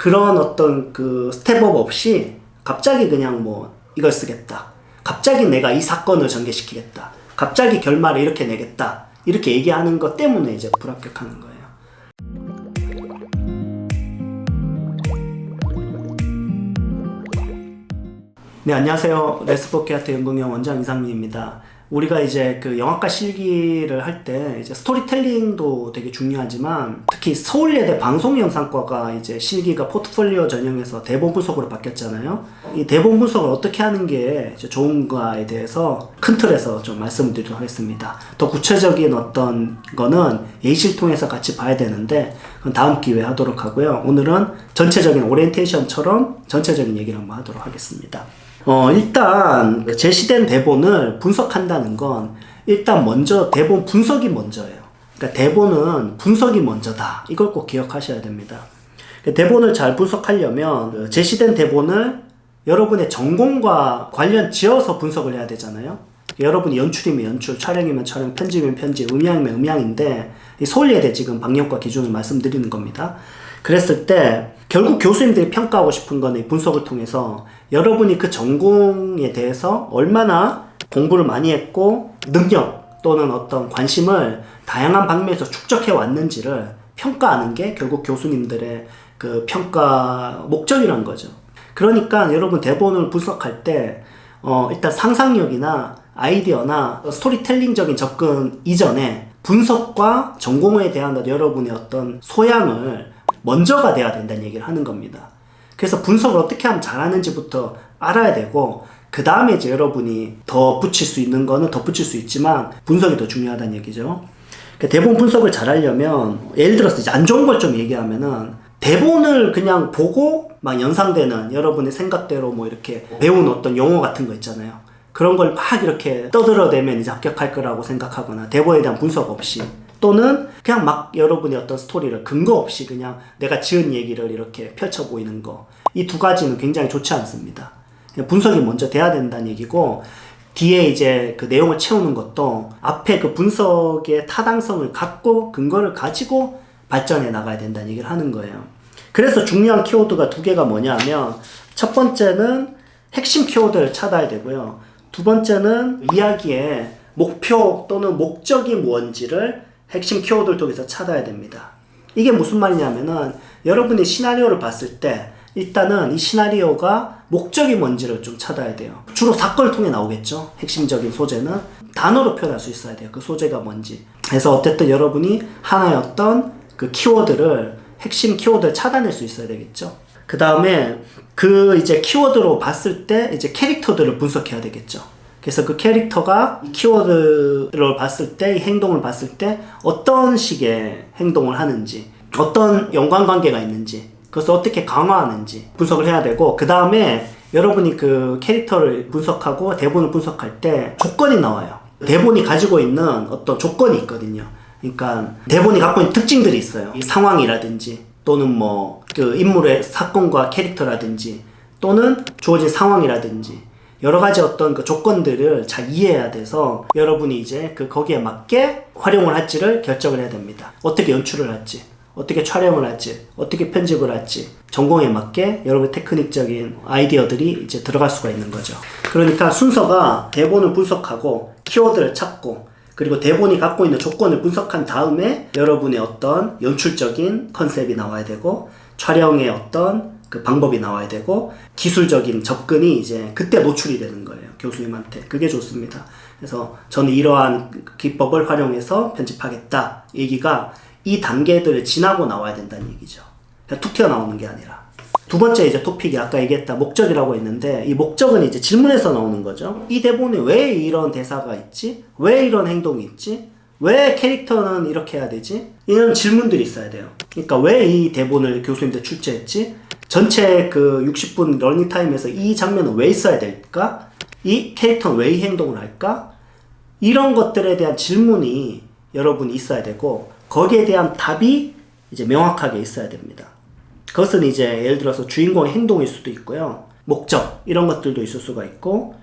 그런 어떤 그 스텝업 없이 갑자기 그냥 뭐 이걸 쓰겠다. 갑자기 내가 이 사건을 전개시키겠다. 갑자기 결말을 이렇게 내겠다. 이렇게 얘기하는 것 때문에 이제 불합격하는 거예요. 네, 안녕하세요. 레스포케아트 연극영 원장 이상민입니다. 우리가 이제 그 영화과 실기를 할 때 이제 스토리텔링도 되게 중요하지만 특히 서울예대 방송영상과가 이제 실기가 포트폴리오 전형에서 대본 분석으로 바뀌었잖아요. 이 대본 분석을 어떻게 하는 게 이제 좋은가에 대해서 큰 틀에서 좀 말씀을 드리도록 하겠습니다. 더 구체적인 어떤 거는 예시를 통해서 같이 봐야 되는데 그건 다음 기회에 하도록 하고요. 오늘은 전체적인 오리엔테이션처럼 전체적인 얘기를 한번 하도록 하겠습니다. 일단 제시된 대본을 분석한다는 건 일단 먼저 대본 분석이 먼저예요. 그러니까 대본은 분석이 먼저다. 이걸 꼭 기억하셔야 됩니다. 대본을 잘 분석하려면 제시된 대본을 여러분의 전공과 관련 지어서 분석을 해야 되잖아요. 여러분이 연출이면 연출, 촬영이면 촬영, 편집이면 편집, 음향이면 음향인데 서울예대 지금 방영과 기준을 말씀드리는 겁니다. 그랬을 때 결국 교수님들이 평가하고 싶은 거는 이 분석을 통해서 여러분이 그 전공에 대해서 얼마나 공부를 많이 했고 능력 또는 어떤 관심을 다양한 방면에서 축적해 왔는지를 평가하는 게 결국 교수님들의 그 평가 목적이란 거죠. 그러니까 여러분 대본을 분석할 때 일단 상상력이나 아이디어나 스토리텔링적인 접근 이전에 분석과 전공에 대한 여러분의 어떤 소양을 먼저가 돼야 된다는 얘기를 하는 겁니다. 그래서 분석을 어떻게 하면 잘하는지부터 알아야 되고 그 다음에 이제 여러분이 더 붙일 수 있는 거는 더 붙일 수 있지만 분석이 더 중요하다는 얘기죠. 대본 분석을 잘하려면 예를 들어서 이제 안 좋은 걸 좀 얘기하면은 대본을 그냥 보고 막 연상되는 여러분의 생각대로 뭐 이렇게 배운 어떤 용어 같은 거 있잖아요. 그런 걸 막 이렇게 떠들어대면 이제 합격할 거라고 생각하거나 대본에 대한 분석 없이 또는 그냥 막 여러분의 어떤 스토리를 근거 없이 그냥 내가 지은 얘기를 이렇게 펼쳐 보이는 거. 이 두 가지는 굉장히 좋지 않습니다. 분석이 먼저 돼야 된다는 얘기고 뒤에 이제 그 내용을 채우는 것도 앞에 그 분석의 타당성을 갖고 근거를 가지고 발전해 나가야 된다는 얘기를 하는 거예요. 그래서 중요한 키워드가 두 개가 뭐냐면 첫 번째는 핵심 키워드를 찾아야 되고요. 두 번째는 이야기의 목표 또는 목적이 뭔지를 핵심 키워드를 통해서 찾아야 됩니다. 이게 무슨 말이냐면은 여러분이 시나리오를 봤을 때 일단은 이 시나리오가 목적이 뭔지를 좀 찾아야 돼요. 주로 사건을 통해 나오겠죠. 핵심적인 소재는 단어로 표현할 수 있어야 돼요. 그 소재가 뭔지. 그래서 어쨌든 여러분이 하나의 어떤 그 키워드를 핵심 키워드를 찾아낼 수 있어야 되겠죠. 그 다음에 그 이제 키워드로 봤을 때 이제 캐릭터들을 분석해야 되겠죠. 그래서 그 캐릭터가 이 키워드를 봤을 때, 이 행동을 봤을 때 어떤 식의 행동을 하는지, 어떤 연관관계가 있는지, 그것을 어떻게 강화하는지 분석을 해야 되고, 그 다음에 여러분이 그 캐릭터를 분석하고 대본을 분석할 때 조건이 나와요. 대본이 가지고 있는 어떤 조건이 있거든요. 그러니까 대본이 갖고 있는 특징들이 있어요. 이 상황이라든지 또는 뭐 그 인물의 사건과 캐릭터라든지 또는 주어진 상황이라든지 여러 가지 어떤 그 조건들을 잘 이해해야 돼서 여러분이 이제 그 거기에 맞게 활용을 할지를 결정을 해야 됩니다. 어떻게 연출을 할지, 어떻게 촬영을 할지, 어떻게 편집을 할지 전공에 맞게 여러분의 테크닉적인 아이디어들이 이제 들어갈 수가 있는 거죠. 그러니까 순서가 대본을 분석하고 키워드를 찾고 그리고 대본이 갖고 있는 조건을 분석한 다음에 여러분의 어떤 연출적인 컨셉이 나와야 되고 촬영의 어떤 그 방법이 나와야 되고 기술적인 접근이 이제 그때 노출이 되는 거예요. 교수님한테. 그게 좋습니다. 그래서 저는 이러한 기법을 활용해서 편집하겠다. 얘기가 이 단계들을 지나고 나와야 된다는 얘기죠. 그냥 툭 튀어나오는 게 아니라. 두 번째 이제 토픽이 아까 얘기했다 목적이라고 했는데 이 목적은 이제 질문에서 나오는 거죠. 이 대본에 왜 이런 대사가 있지? 왜 이런 행동이 있지? 왜 캐릭터는 이렇게 해야 되지? 이런 질문들이 있어야 돼요. 그러니까 왜 이 대본을 교수님들 출제했지? 전체 그 60분 러닝타임에서 이 장면은 왜 있어야 될까? 이 캐릭터는 왜 이 행동을 할까? 이런 것들에 대한 질문이 여러분이 있어야 되고 거기에 대한 답이 이제 명확하게 있어야 됩니다. 그것은 이제 예를 들어서 주인공의 행동일 수도 있고요. 목적 이런 것들도 있을 수가 있고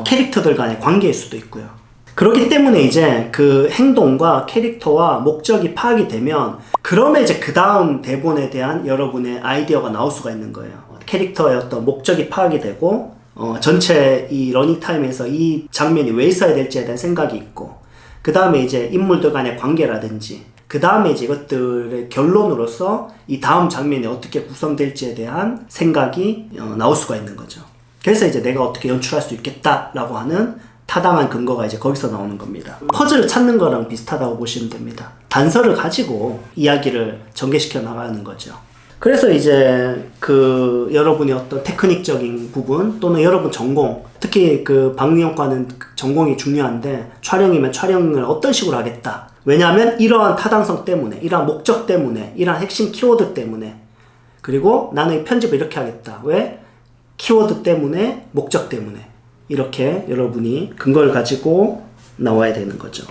캐릭터들 간의 관계일 수도 있고요. 그렇기 때문에 이제 그 행동과 캐릭터와 목적이 파악이 되면 그러면 이제 그 다음 대본에 대한 여러분의 아이디어가 나올 수가 있는 거예요. 캐릭터의 어떤 목적이 파악이 되고 전체 이 러닝타임에서 이 장면이 왜 있어야 될지에 대한 생각이 있고 그 다음에 이제 인물들 간의 관계라든지 그 다음에 이제 이것들의 결론으로서 이 다음 장면이 어떻게 구성될지에 대한 생각이 나올 수가 있는 거죠. 그래서 이제 내가 어떻게 연출할 수 있겠다라고 하는 타당한 근거가 이제 거기서 나오는 겁니다. 퍼즐을 찾는 거랑 비슷하다고 보시면 됩니다. 단서를 가지고 이야기를 전개시켜 나가는 거죠. 그래서 이제 그 여러분이 어떤 테크닉적인 부분 또는 여러분 전공, 특히 그 방위용과는 전공이 중요한데 촬영이면 촬영을 어떤 식으로 하겠다. 왜냐하면 이러한 타당성 때문에, 이러한 목적 때문에, 이러한 핵심 키워드 때문에, 그리고 나는 편집을 이렇게 하겠다. 왜? 키워드 때문에, 목적 때문에. 이렇게 여러분이 근거를 가지고 나와야 되는 거죠.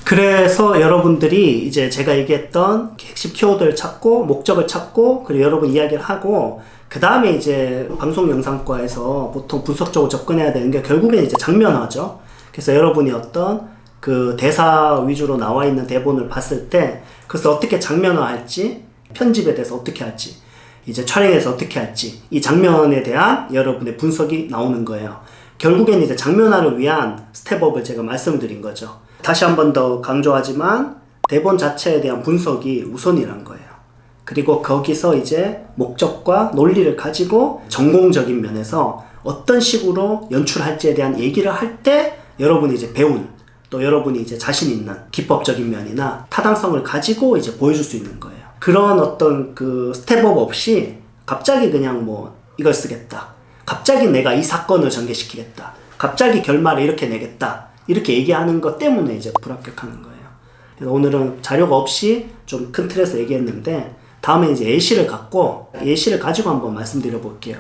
그래서 여러분들이 이제 제가 얘기했던 핵심 키워드를 찾고 목적을 찾고 그리고 여러분 이야기를 하고 그 다음에 이제 방송 영상과에서 보통 분석적으로 접근해야 되는 게 결국엔 이제 장면화죠. 그래서 여러분이 어떤 그 대사 위주로 나와 있는 대본을 봤을 때 그것을 어떻게 장면화할지 편집에 대해서 어떻게 할지 이제 촬영에서 어떻게 할지 이 장면에 대한 여러분의 분석이 나오는 거예요. 결국엔 이제 장면화를 위한 스텝업을 제가 말씀드린 거죠. 다시 한 번 더 강조하지만 대본 자체에 대한 분석이 우선이란 거예요. 그리고 거기서 이제 목적과 논리를 가지고 전공적인 면에서 어떤 식으로 연출할지에 대한 얘기를 할 때 여러분이 이제 배운 또 여러분이 이제 자신 있는 기법적인 면이나 타당성을 가지고 이제 보여줄 수 있는 거예요. 그런 어떤 그 스텝업 없이 갑자기 그냥 뭐 이걸 쓰겠다. 갑자기 내가 이 사건을 전개시키겠다. 갑자기 결말을 이렇게 내겠다. 이렇게 얘기하는 것 때문에 이제 불합격하는 거예요. 그래서 오늘은 자료가 없이 좀 큰 틀에서 얘기했는데 다음에 이제 예시를 가지고 한번 말씀드려 볼게요.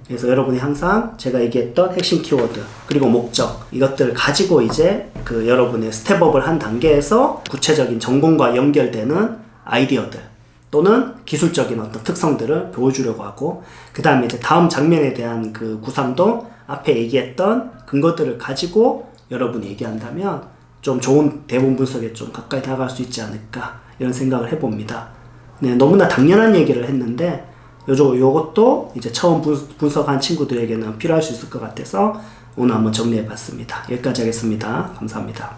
그래서 여러분이 항상 제가 얘기했던 핵심 키워드 그리고 목적 이것들을 가지고 이제 그 여러분의 스텝업을 한 단계에서 구체적인 전공과 연결되는 아이디어들 또는 기술적인 어떤 특성들을 보여주려고 하고 그 다음에 이제 다음 장면에 대한 그 구상도 앞에 얘기했던 근거들을 가지고 여러분이 얘기한다면 좀 좋은 대본 분석에 좀 가까이 다가갈 수 있지 않을까 이런 생각을 해봅니다. 네, 너무나 당연한 얘기를 했는데 요것도 이제 처음 분석한 친구들에게는 필요할 수 있을 것 같아서 오늘 한번 정리해봤습니다. 여기까지 하겠습니다. 감사합니다.